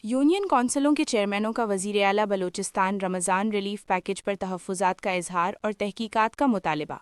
Union कौंसिलों के चेयरमैनों का वज़ीर आला बलूचिस्तान रमज़ान रिलीफ पैकेज पर तहफ़्फ़ुज़ात का इजहार और तहकीकात का मुतालबा।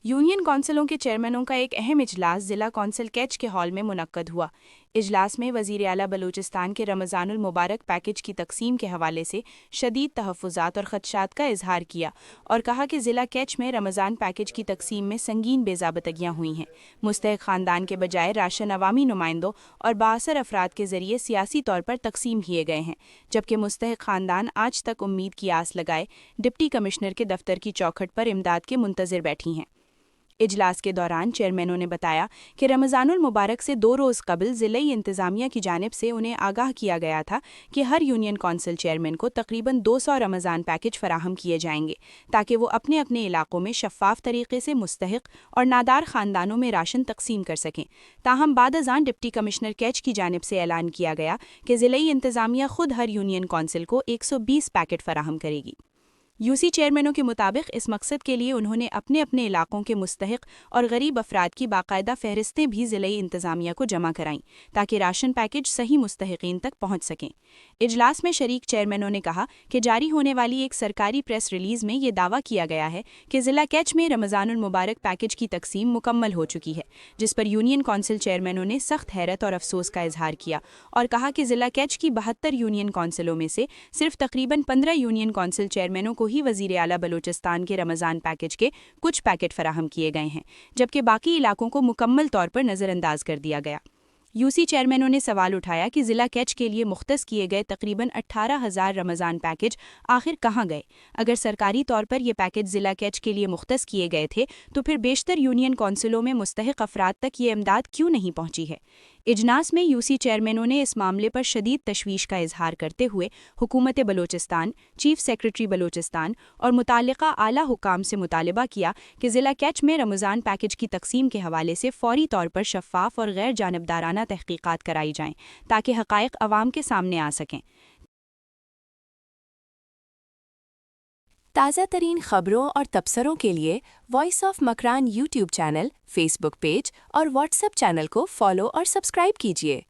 यूनियन कौंसिलों के चेयरमैनों का एक अहम इजलास ज़िला कौंसिल कैच के हॉल में मुनक्कद हुआ। इजलास में वज़ीर आला बलूचिस्तान के रमज़ानुल मुबारक पैकेज की तक़सीम के हवाले से शदीद तहफ़्फ़ुज़ात और ख़दशात का इजहार किया और कहा कि ज़िला कैच में रमज़ान पैकेज की तक़सीम में संगीन बेज़ाबतगियाँ हुई हैं। मुस्तहिक़ ख़ानदान के बजाय राशन अवामी नुमाइंदों और बाअसर अफराद के ज़रिए सियासी तौर पर तक़सीम किए गए हैं, जबकि मुस्तहिक़ ख़ानदान आज तक उम्मीद की आस लगाए डिप्टी कमिश्नर के दफ्तर की चौखट पर इमदाद के मुंतज़िर बैठी हैं। इजलास के दौरान चेयरमैनों ने बताया कि रमज़ानुल मुबारक से 2 रोज़ कबल ज़िलाई इंतज़ामिया की जानिब से उन्हें आगाह किया गया था कि हर यूनियन कौंसिल चेयरमैन को तकरीबन 200 रमज़ान पैकेज फराहम किए जाएंगे, ताकि वो अपने अपने इलाकों में शफ़ाफ तरीके से मुस्तहिक़ और नादार ख़ानदानों में राशन तकसीम कर सकें। ताहम बाद अज़ान डिप्टी कमिश्नर कैच की जानिब से ऐलान किया गया कि ज़िलाई इंतज़ामिया खुद हर यूनियन कौंसिल को 120 पैकेट फराहम करेगी। यूसी चेयरमैनों के मुताबिक इस मकसद के लिए उन्होंने अपने अपने इलाकों के मुस्तहिक़ और गरीब अफराद की बाकायदा फ़हरिस्तें भी ज़िलाई इंतज़ामिया को जमा कराईं, ताकि राशन पैकेज सही मुस्तहिक़ीन तक पहुँच सकें। इजलास में शरीक चेयरमैनों ने कहा कि जारी होने वाली एक सरकारी प्रेस रिलीज़ में ये दावा किया गया है कि ज़िला कैच में रमज़ानुल मुबारक पैकेज की तकसीम मुकम्मल हो चुकी है, जिस पर यूनियन कौंसिल चेयरमैनों ने सख्त हैरत और अफसोस का इजहार किया और कहा कि ज़िला कैच की 72 यूनियन कौंसिलों में से सिर्फ तकरीबन 15 यूनियन कौंसिल चेयरमैनों को ही वज़ीर आला बलूचिस्तान के रमज़ान पैकेज के कुछ पैकेट फराहम किए गए हैं, जबकि बाकी इलाकों को मुकम्मल तौर पर नज़रअंदाज कर दिया गया। यूसी चेयरमैनों ने सवाल उठाया कि ज़िला कैच के लिए मुख्तस किए गए तकरीबन 18,000 रमज़ान पैकेज आखिर कहाँ गए। अगर सरकारी तौर पर ये पैकेज ज़िला कैच के लिए मुख्तस किए गए थे तो फिर बेशतर यूनियन कौंसिलों में मुस्तहिक़ अफराद तक ये इमदाद क्यों नहीं पहुँची है। इजलास में यूसी चेयरमैनों ने इस मामले पर शदीद तशवीश का इजहार करते हुए हुकूमत बलूचिस्तान, चीफ सेक्रेटरी बलूचिस्तान और मुताल्लिक़ा आला हुकाम से मुतालबा किया कि ज़िला कैच में रमज़ान पैकेज की तकसीम के हवाले से फ़ौरी तौर पर शफ़ाफ और गैर जानिबदाराना तहक़ीक़ात कराई जाएँ, ताकि हक़ाइक़ अवाम के सामने आ सकें। ताज़ा तरीन खबरों और तबसरों के लिए voice of Makran YouTube channel, Facebook page और व्हाट्सएप चैनल को फॉलो और सब्सक्राइब कीजिए।